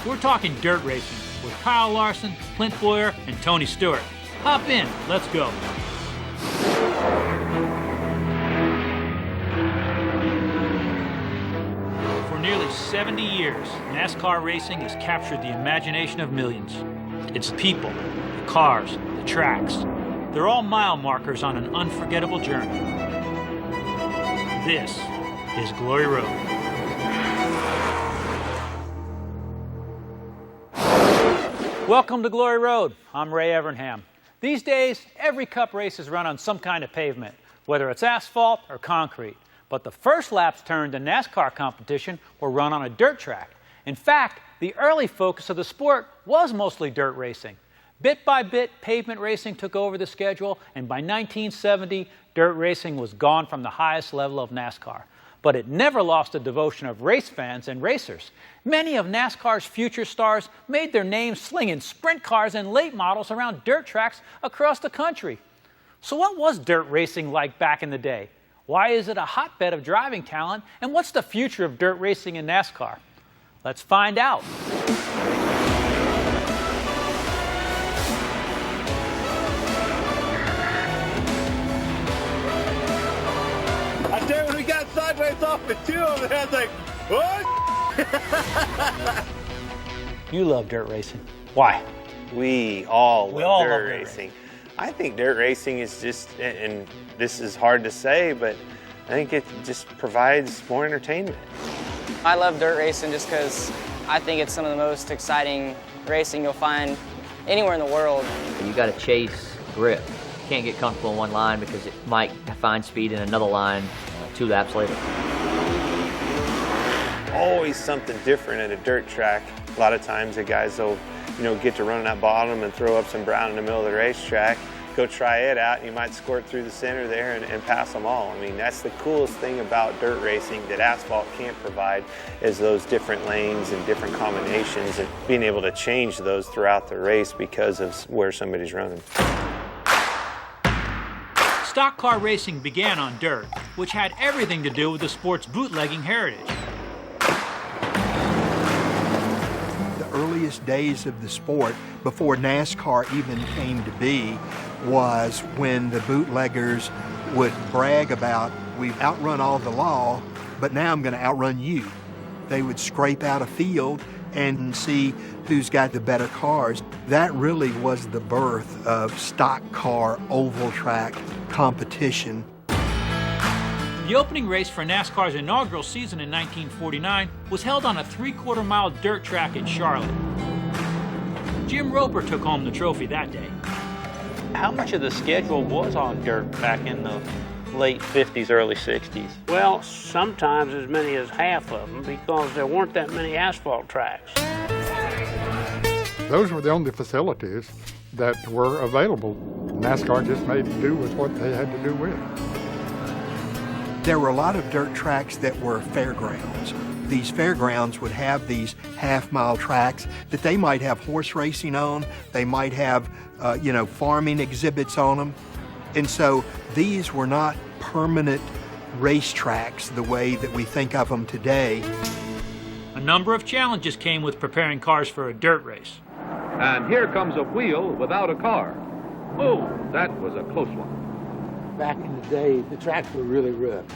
We're talking dirt racing with Kyle Larson, Clint Boyer, and Tony Stewart. Hop in, let's go. For nearly 70 years, NASCAR racing has captured the imagination of millions. It's the people, the cars, the tracks. They're all mile markers on an unforgettable journey. This is Glory Road. Welcome to Glory Road. I'm Ray Evernham. These days, every Cup race is run on some kind of pavement, whether it's asphalt or concrete. But the first laps turned to NASCAR competition were run on a dirt track. In fact, the early focus of the sport was mostly dirt racing. Bit by bit, pavement racing took over the schedule, and by 1970, dirt racing was gone from the highest level of NASCAR. But it never lost the devotion of race fans and racers. Many of NASCAR's future stars made their names slinging sprint cars and late models around dirt tracks across the country. So what was dirt racing like back in the day? Why is it a hotbed of driving talent? And what's the future of dirt racing in NASCAR? Let's find out. When we got sideways off the two of them, I was like, what? You love dirt racing. Why? We all love dirt dirt racing. I think dirt racing is just, and this is hard to say, but I think it just provides more entertainment. I love dirt racing just because I think it's some of the most exciting racing you'll find anywhere in the world. You got to chase grip. You can't get comfortable in one line because it might find speed in another line 2 laps later. Always something different at a dirt track. A lot of times the guys will, get to run that bottom and throw up some brown in the middle of the racetrack, go try it out, and you might squirt through the center there and pass them all. I mean, that's the coolest thing about dirt racing that asphalt can't provide, is those different lanes and different combinations and being able to change those throughout the race because of where somebody's running. Stock car racing began on dirt, which had everything to do with the sport's bootlegging heritage. The earliest days of the sport, before NASCAR even came to be, was when the bootleggers would brag about, we've outrun all the law, but now I'm going to outrun you. They would scrape out a field and see who's got the better cars. That really was the birth of stock car oval track competition. The opening race for NASCAR's inaugural season in 1949 was held on a 3/4 mile dirt track in Charlotte. Jim Roper took home the trophy that day. How much of the schedule was on dirt back in the late 50s, early 60s? Well, sometimes as many as half of them because there weren't that many asphalt tracks. Those were the only facilities that were available. NASCAR just made do with what they had to do with. There were a lot of dirt tracks that were fairgrounds. These fairgrounds would have these half-mile tracks that they might have horse racing on, they might have, farming exhibits on them. And so these were not permanent racetracks the way that we think of them today. A number of challenges came with preparing cars for a dirt race. And here comes a wheel without a car. Oh, that was a close one. Back in the day, the tracks were really rough.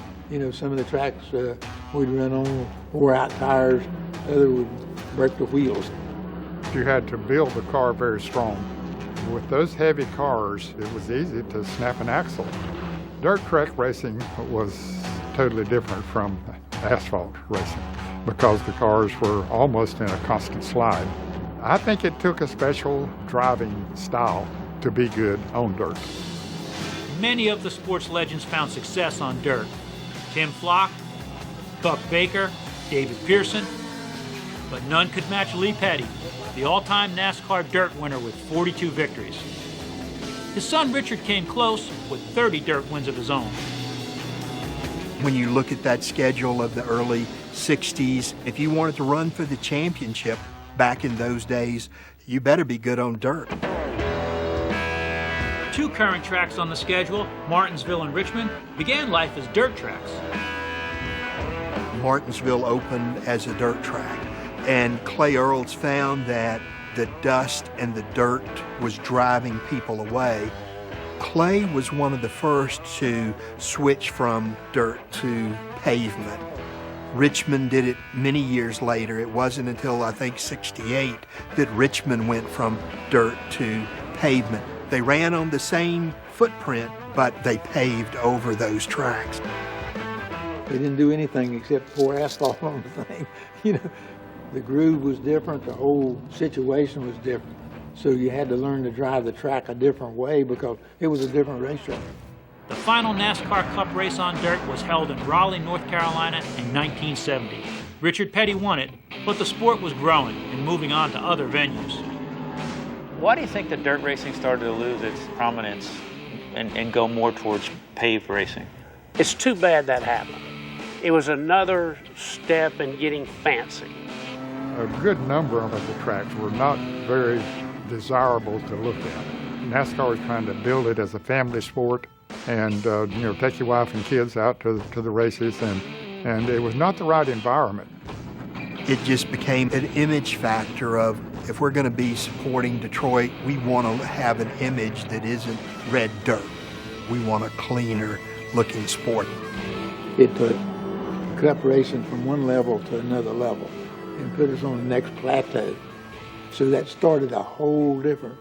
Some of the tracks we'd run on wore out tires, others would break the wheels. You had to build the car very strong. With those heavy cars, it was easy to snap an axle. Dirt track racing was totally different from asphalt racing because the cars were almost in a constant slide. I think it took a special driving style to be good on dirt. Many of the sports legends found success on dirt. Tim Flock, Buck Baker, David Pearson, but none could match Lee Petty, the all-time NASCAR dirt winner with 42 victories. His son Richard came close with 30 dirt wins of his own. When you look at that schedule of the early 60s, if you wanted to run for the championship back in those days, you better be good on dirt. 2 current tracks on the schedule, Martinsville and Richmond, began life as dirt tracks. Martinsville opened as a dirt track. And Clay Earls found that the dust and the dirt was driving people away. Clay was one of the first to switch from dirt to pavement. Richmond did it many years later. It wasn't until, I think, '68 that Richmond went from dirt to pavement. They ran on the same footprint, but they paved over those tracks. They didn't do anything except pour asphalt on the thing. You know, the groove was different, the whole situation was different. So you had to learn to drive the track a different way because it was a different racetrack. The final NASCAR Cup race on dirt was held in Raleigh, North Carolina in 1970. Richard Petty won it, but the sport was growing and moving on to other venues. Why do you think that dirt racing started to lose its prominence and go more towards paved racing? It's too bad that happened. It was another step in getting fancy. A good number of the tracks were not very desirable to look at. NASCAR was trying to build it as a family sport and take your wife and kids out to the races, and it was not the right environment. It just became an image factor of, if we're going to be supporting Detroit, we want to have an image that isn't red dirt. We want a cleaner looking sport. It took Cup racing from one level to another level and put us on the next plateau. So that started a whole different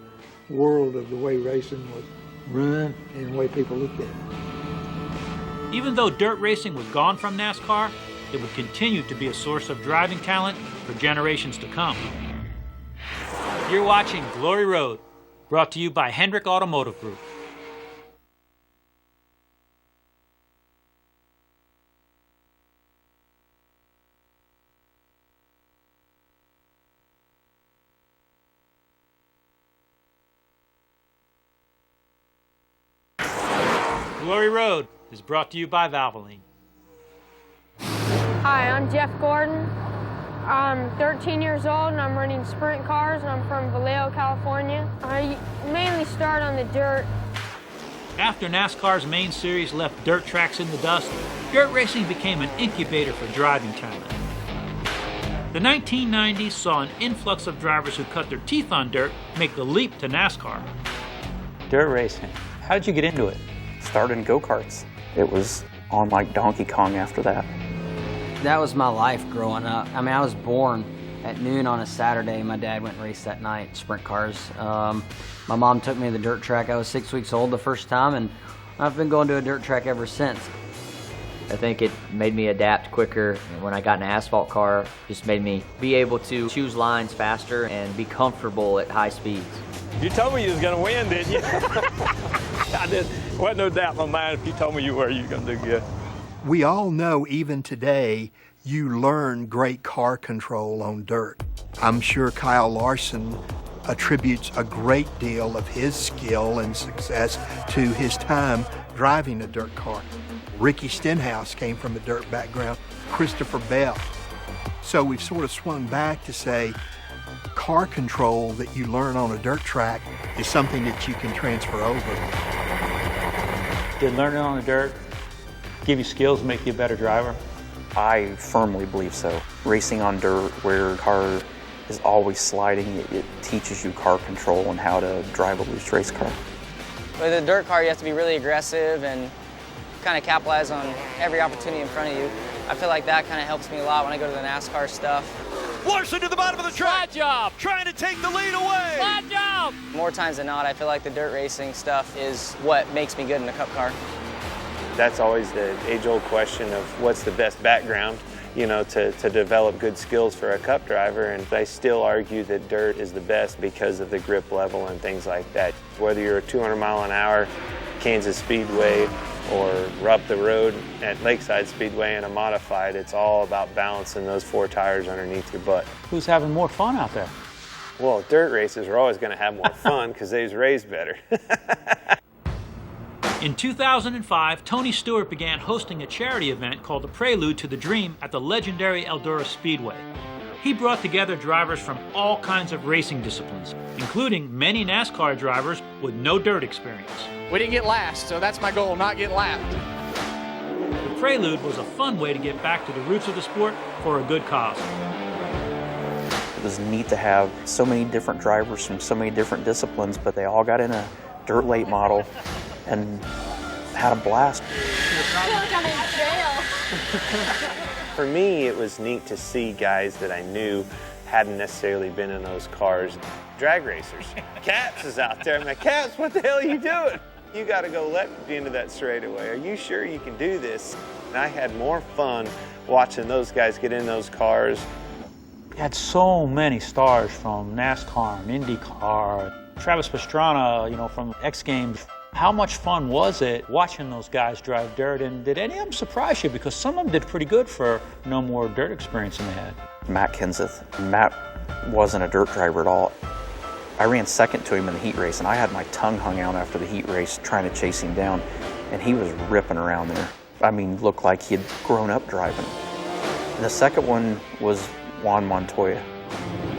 world of the way racing was run and the way people looked at it. Even though dirt racing was gone from NASCAR, it would continue to be a source of driving talent for generations to come. You're watching Glory Road, brought to you by Hendrick Automotive Group. Glory Road is brought to you by Valvoline. Hi, I'm Jeff Gordon. I'm 13 years old and I'm running sprint cars and I'm from Vallejo, California. I mainly start on the dirt. After NASCAR's main series left dirt tracks in the dust, dirt racing became an incubator for driving talent. The 1990s saw an influx of drivers who cut their teeth on dirt make the leap to NASCAR. Dirt racing, how did you get into it? Started in go-karts. It was on like Donkey Kong after that. That was my life growing up. I mean, I was born at noon on a Saturday. My dad went and raced that night, sprint cars. My mom took me to the dirt track. I was 6 weeks old the first time, and I've been going to a dirt track ever since. I think it made me adapt quicker. When I got an asphalt car, just made me be able to choose lines faster and be comfortable at high speeds. You told me you was going to win, didn't you? I did. Wasn't no doubt in my mind if you told me you were going to do good. We all know, even today, you learn great car control on dirt. I'm sure Kyle Larson attributes a great deal of his skill and success to his time driving a dirt car. Ricky Stenhouse came from a dirt background, Christopher Bell. So we've sort of swung back to say car control that you learn on a dirt track is something that you can transfer over. Did learning on the dirt give you skills to make you a better driver? I firmly believe so. Racing on dirt where the car is always sliding, it teaches you car control and how to drive a loose race car. With a dirt car, you have to be really aggressive and kind of capitalize on every opportunity in front of you. I feel like that kind of helps me a lot when I go to the NASCAR stuff. Larson to the bottom of the track. Slide job. Trying to take the lead away. Slide job. More times than not, I feel like the dirt racing stuff is what makes me good in a cup car. That's always the age-old question of what's the best background, to develop good skills for a cup driver, and I still argue that dirt is the best because of the grip level and things like that. Whether you're a 200-mile-an-hour Kansas Speedway or up the road at Lakeside Speedway in a modified, it's all about balancing those four tires underneath your butt. Who's having more fun out there? Well, dirt races are always going to have more fun because they was raised better. In 2005, Tony Stewart began hosting a charity event called the Prelude to the Dream at the legendary Eldora Speedway. He brought together drivers from all kinds of racing disciplines, including many NASCAR drivers with no dirt experience. We didn't get last, so that's my goal, not get lapped. The Prelude was a fun way to get back to the roots of the sport for a good cause. It was neat to have so many different drivers from so many different disciplines, but they all got in a dirt late model and had a blast. I feel like I'm in jail. For me, it was neat to see guys that I knew hadn't necessarily been in those cars. Drag racers. Caps is out there. I'm like, Caps, what the hell are you doing? You got to go left into that straightaway. Are you sure you can do this? And I had more fun watching those guys get in those cars. We had so many stars from NASCAR and IndyCar. Travis Pastrana, you know, from X Games. How much fun was it watching those guys drive dirt? And did any of them surprise you? Because some of them did pretty good for no more dirt experience than they had. Matt Kenseth. Matt wasn't a dirt driver at all. I ran second to him in the heat race, and I had my tongue hung out after the heat race trying to chase him down, and he was ripping around there. I mean, looked like he had grown up driving. And the second one was Juan Montoya.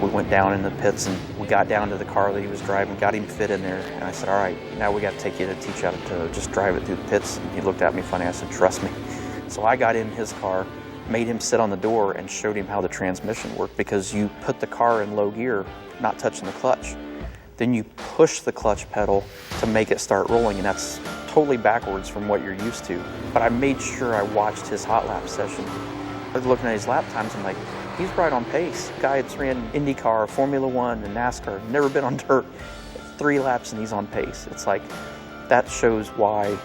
We went down in the pits and we got down to the car that he was driving, got him fit in there, and I said, all right, now we got to take you to teach you how to just drive it through the pits. And he looked at me funny. I said, trust me. So I got in his car, made him sit on the door, and showed him how the transmission worked, because you put the car in low gear, not touching the clutch. Then you push the clutch pedal to make it start rolling, and that's totally backwards from what you're used to. But I made sure I watched his hot lap session. I was looking at his lap times, I'm like, he's right on pace. Guy that's ran IndyCar, Formula One, and NASCAR, never been on dirt. 3 laps and he's on pace. It's like, that shows why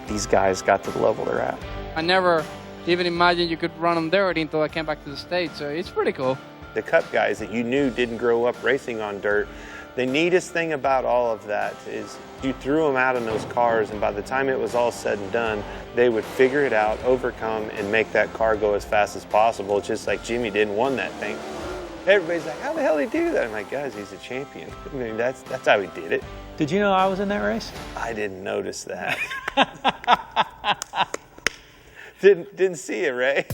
these guys got to the level they're at. I never even imagined you could run on dirt until I came back to the States, so it's pretty cool. The Cup guys that you knew didn't grow up racing on dirt, the neatest thing about all of that is you threw them out in those cars, and by the time it was all said and done, they would figure it out, overcome, and make that car go as fast as possible, just like Jimmy did and won that thing. Everybody's like, how the hell did he do that? I'm like, guys, he's a champion. I mean, that's how he did it. Did you know I was in that race? I didn't notice that. Didn't see it, Ray.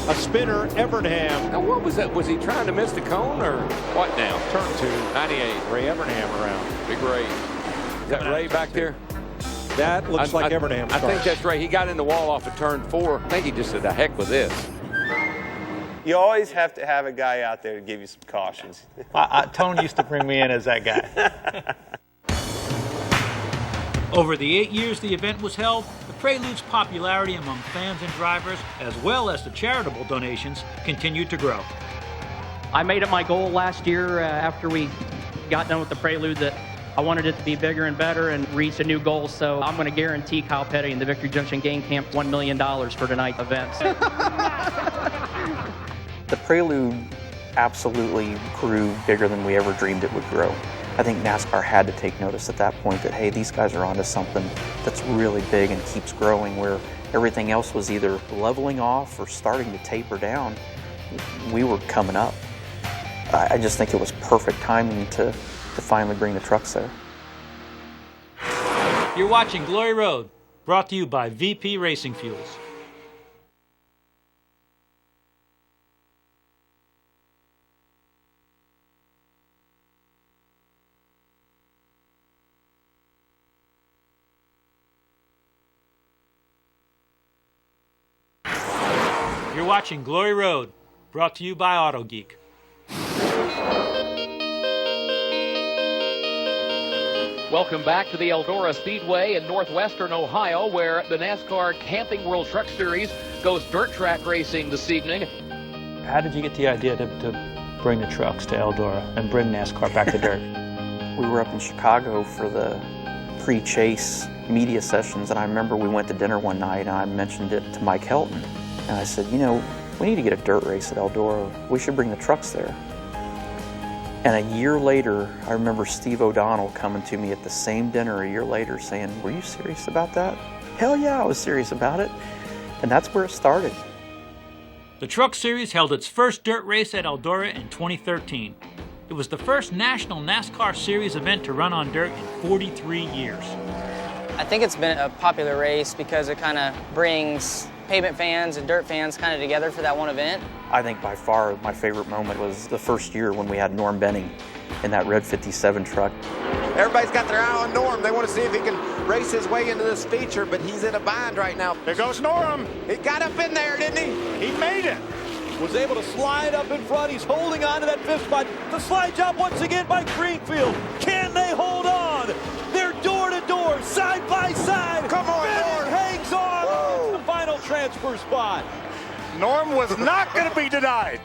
A spinner, Evernham. Now, what was that? Was he trying to miss the cone or what now? Turn 2, 98. Ray Evernham around. Big Ray. Is that Ray back there? That looks like Evernham's I car. think that's Ray. He got in the wall off of turn 4. I think he just said, the heck with this. You always have to have a guy out there to give you some cautions. Tony used to bring me in as that guy. Over the 8 years the event was held, the Prelude's popularity among fans and drivers, as well as the charitable donations, continued to grow. I made it my goal last year after we got done with the Prelude that I wanted it to be bigger and better and reach a new goal, so I'm going to guarantee Kyle Petty and the Victory Junction Game Camp $1 million for tonight's event. The Prelude absolutely grew bigger than we ever dreamed it would grow. I think NASCAR had to take notice at that point that, hey, these guys are onto something that's really big and keeps growing, where everything else was either leveling off or starting to taper down. We were coming up. I just think it was perfect timing to finally bring the trucks there. You're watching Glory Road, brought to you by VP Racing Fuels. You're watching Glory Road, brought to you by AutoGeek. Welcome back to the Eldora Speedway in northwestern Ohio, where the NASCAR Camping World Truck Series goes dirt track racing this evening. How did you get the idea to bring the trucks to Eldora and bring NASCAR back to dirt? We were up in Chicago for the pre-chase media sessions, and I remember we went to dinner one night and I mentioned it to Mike Helton. And I said, you know, we need to get a dirt race at Eldora. We should bring the trucks there. And a year later, I remember Steve O'Donnell coming to me at the same dinner a year later saying, were you serious about that? Hell yeah, I was serious about it. And that's where it started. The Truck Series held its first dirt race at Eldora in 2013. It was the first national NASCAR Series event to run on dirt in 43 years. I think it's been a popular race because it kind of brings pavement fans and dirt fans kind of together for that one event. I think by far my favorite moment was the first year when we had Norm Benning in that red 57 truck. Everybody's got their eye on Norm. They want to see if he can race his way into this feature, but he's in a bind right now. There goes Norm. He got up in there, didn't he? He made it. was able to slide up in front. He's holding on to that fifth spot. The slide job once again by Greenfield. Can they hold on? They're door to door, side by side. Come on, Norm. Hangs on. The final transfer spot. Norm was not going to be denied.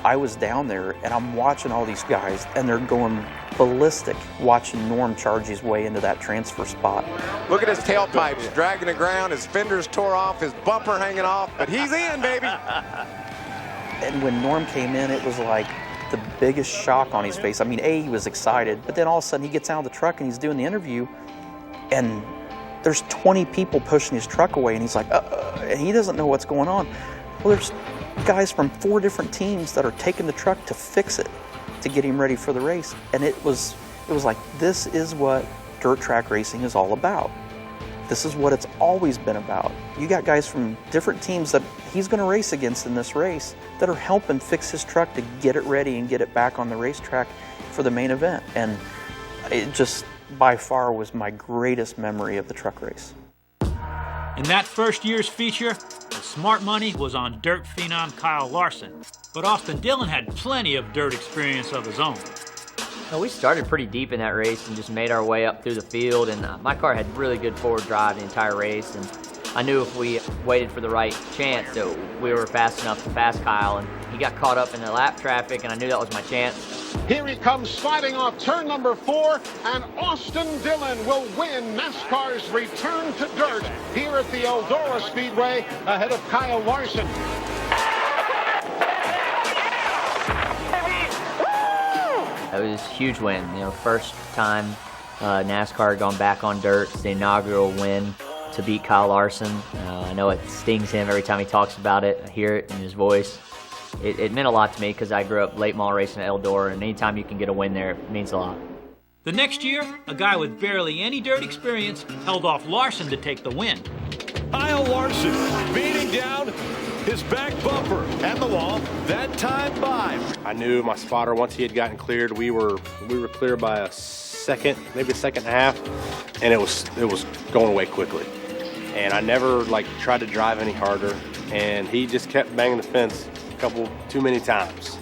I was down there and I'm watching all these guys and they're going ballistic watching Norm charge his way into that transfer spot. Look at his tailpipes dragging the ground, his fenders tore off, his bumper hanging off, but he's in, baby. And when Norm came in, it was like the biggest shock on his face. I mean, he was excited, but then all of a sudden he gets out of the truck and he's doing the interview and there's 20 people pushing his truck away and he's like, and he doesn't know what's going on. Well, there's guys from 4 different teams that are taking the truck to fix it, to get him ready for the race. And it was like, this is what dirt track racing is all about. This is what it's always been about. You got guys from different teams that he's going to race against in this race that are helping fix his truck to get it ready and get it back on the racetrack for the main event. And it just, by far, was my greatest memory of the truck race. In that first year's feature, the smart money was on dirt phenom Kyle Larson, but Austin Dillon had plenty of dirt experience of his own. Well, we started pretty deep in that race and just made our way up through the field, and my car had really good forward drive the entire race, and I knew if we waited for the right chance that we were fast enough to pass Kyle, and he got caught up in the lap traffic, and I knew that was my chance. Here he comes sliding off turn number 4, and Austin Dillon will win NASCAR's return to dirt here at the Eldora Speedway ahead of Kyle Larson. It was a huge win. You know, first time NASCAR had gone back on dirt. It's the inaugural win to beat Kyle Larson. I know it stings him every time he talks about it. I hear it in his voice. It meant a lot to me because I grew up late model racing at Eldora, and anytime you can get a win there, it means a lot. The next year, a guy with barely any dirt experience held off Larson to take the win. Kyle Larson beating down his back bumper and the wall. That time by. I knew my spotter, once he had gotten cleared, we were clear by a second, maybe a second and a half, and it was going away quickly. And I never tried to drive any harder, and he just kept banging the fence too many times.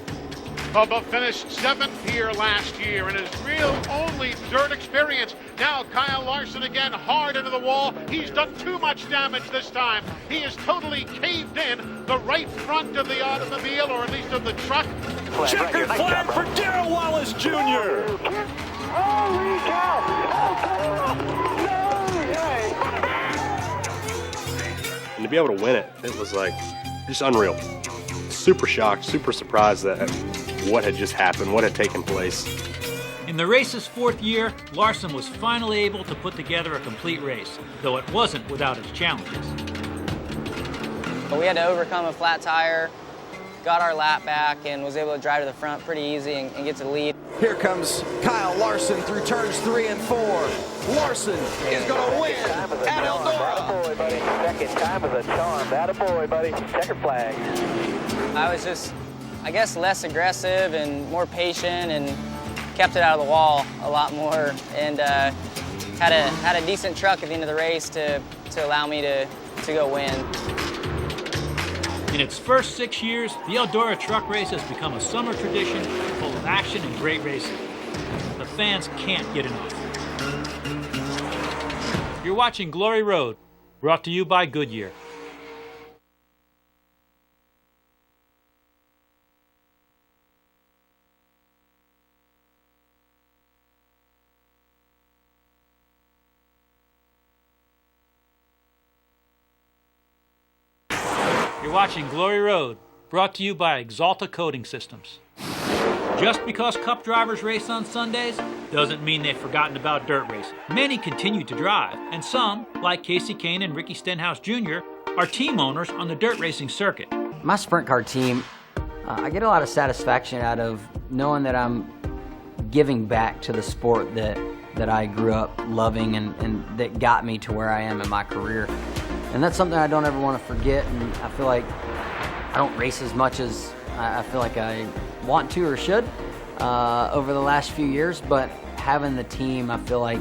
Bubba finished 7th here last year in his real only dirt experience. Now Kyle Larson again hard into the wall. He's done too much damage this time. He is totally caved in the right front of the automobile, or at least of the truck. Checkered flag for Darrell Wallace Jr. Holy cow! And to be able to win it, it was just unreal. Super shocked, super surprised at what had just happened, what had taken place. In the race's 4th year, Larson was finally able to put together a complete race, though it wasn't without its challenges. We had to overcome a flat tire, got our lap back, and was able to drive to the front pretty easy and get to the lead. Here comes Kyle Larson through turns 3 and 4. Larson is going to win at Eldora. Attaboy, buddy. Second time is a charm. Attaboy, buddy. Checker flag. I was just, I guess, less aggressive and more patient, and kept it out of the wall a lot more, and had a decent truck at the end of the race to allow me to go win. In its first 6 years, the Eldora truck race has become a summer tradition full of action and great racing. The fans can't get enough. You're watching Glory Road, brought to you by Goodyear. You're watching Glory Road, brought to you by Axalta Coating Systems. Just because Cup drivers race on Sundays doesn't mean they've forgotten about dirt racing. Many continue to drive, and some, like Casey Kane and Ricky Stenhouse Jr., are team owners on the dirt racing circuit. My sprint car team, I get a lot of satisfaction out of knowing that I'm giving back to the sport that I grew up loving and that got me to where I am in my career. And that's something I don't ever want to forget, and I feel like I don't race as much as I feel like I want to or should over the last few years, but having the team, I feel like,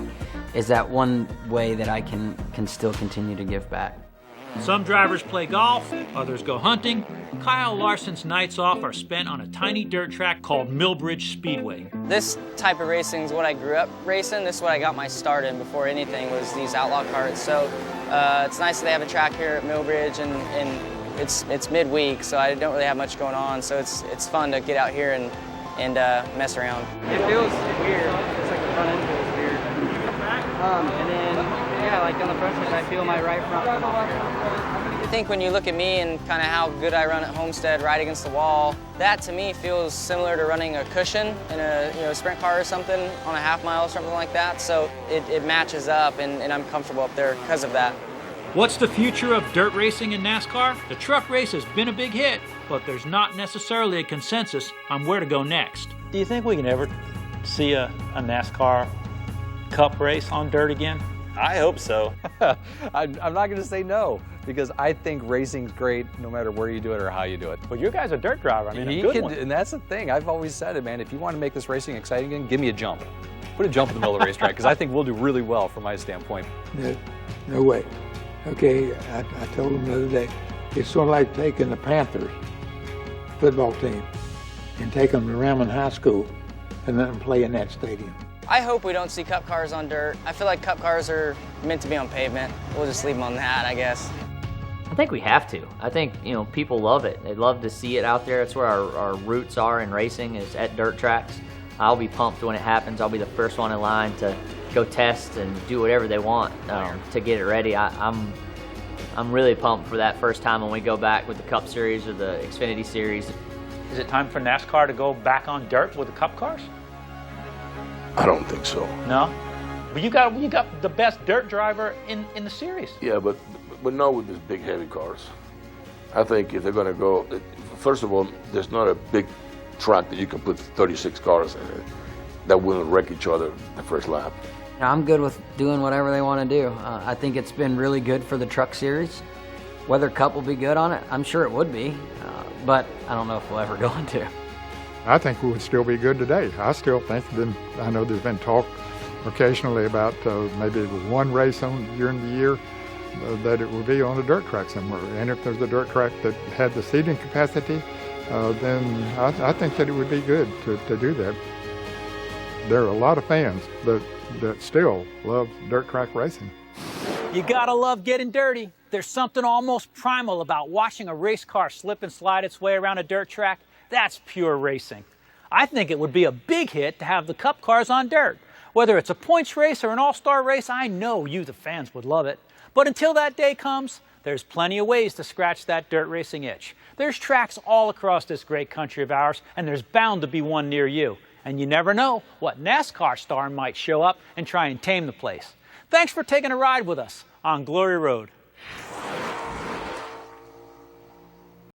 is that one way that I can still continue to give back. Some drivers play golf, others go hunting. Kyle Larson's nights off are spent on a tiny dirt track called Millbridge Speedway. This type of racing is what I grew up racing. This is what I got my start in before anything was these outlaw karts. So it's nice that they have a track here at Millbridge, and it's midweek, so I don't really have much going on. So it's fun to get out here and mess around. It feels weird. It's like the front end feels weird. And then, yeah, like on the front side, I feel my right front come off. I think when you look at me and kind of how good I run at Homestead, right against the wall, that to me feels similar to running a cushion in a sprint car or something on a half mile or something like that. So it matches up, and I'm comfortable up there because of that. What's the future of dirt racing in NASCAR? The truck race has been a big hit, but there's not necessarily a consensus on where to go next. Do you think we can ever see a NASCAR Cup race on dirt again? I hope so. I'm not going to say no, because I think racing's great no matter where you do it or how you do it. Well, your guy's a dirt driver. I mean, a good one. And that's the thing. I've always said it, man. If you want to make this racing exciting again, give me a jump. Put a jump in the middle of the racetrack, because I think we'll do really well from my standpoint. No way. Okay, I told him the other day, it's sort of like taking the Panthers football team and taking them to Ramon High School and let them play in that stadium. I hope we don't see Cup cars on dirt. I feel like Cup cars are meant to be on pavement. We'll just leave them on that, I guess. I think we have to. I think, people love it. They love to see it out there. It's where our roots are in racing, is at dirt tracks. I'll be pumped when it happens. I'll be the first one in line to go test and do whatever they want to get it ready. I'm really pumped for that first time when we go back with the Cup Series or the Xfinity Series. Is it time for NASCAR to go back on dirt with the Cup cars? I don't think so. No? But you got the best dirt driver in the series. Yeah, but not with these big heavy cars. I think if they're going to go, first of all, there's not a big track that you can put 36 cars in it that will wreck each other the first lap. I'm good with doing whatever they want to do. I think it's been really good for the Truck Series. Whether Cup will be good on it, I'm sure it would be, but I don't know if we'll ever go into. I think we would still be good today. I still think, I know there's been talk occasionally about maybe one race during the year that it would be on a dirt track somewhere. And if there's a dirt track that had the seating capacity, then I think that it would be good to do that. There are a lot of fans that still love dirt track racing. You gotta love getting dirty. There's something almost primal about watching a race car slip and slide its way around a dirt track. That's pure racing. I think it would be a big hit to have the Cup cars on dirt. Whether it's a points race or an all-star race, I know you, the fans, would love it. But until that day comes, there's plenty of ways to scratch that dirt racing itch. There's tracks all across this great country of ours, and there's bound to be one near you. And you never know what NASCAR star might show up and try and tame the place. Thanks for taking a ride with us on Glory Road.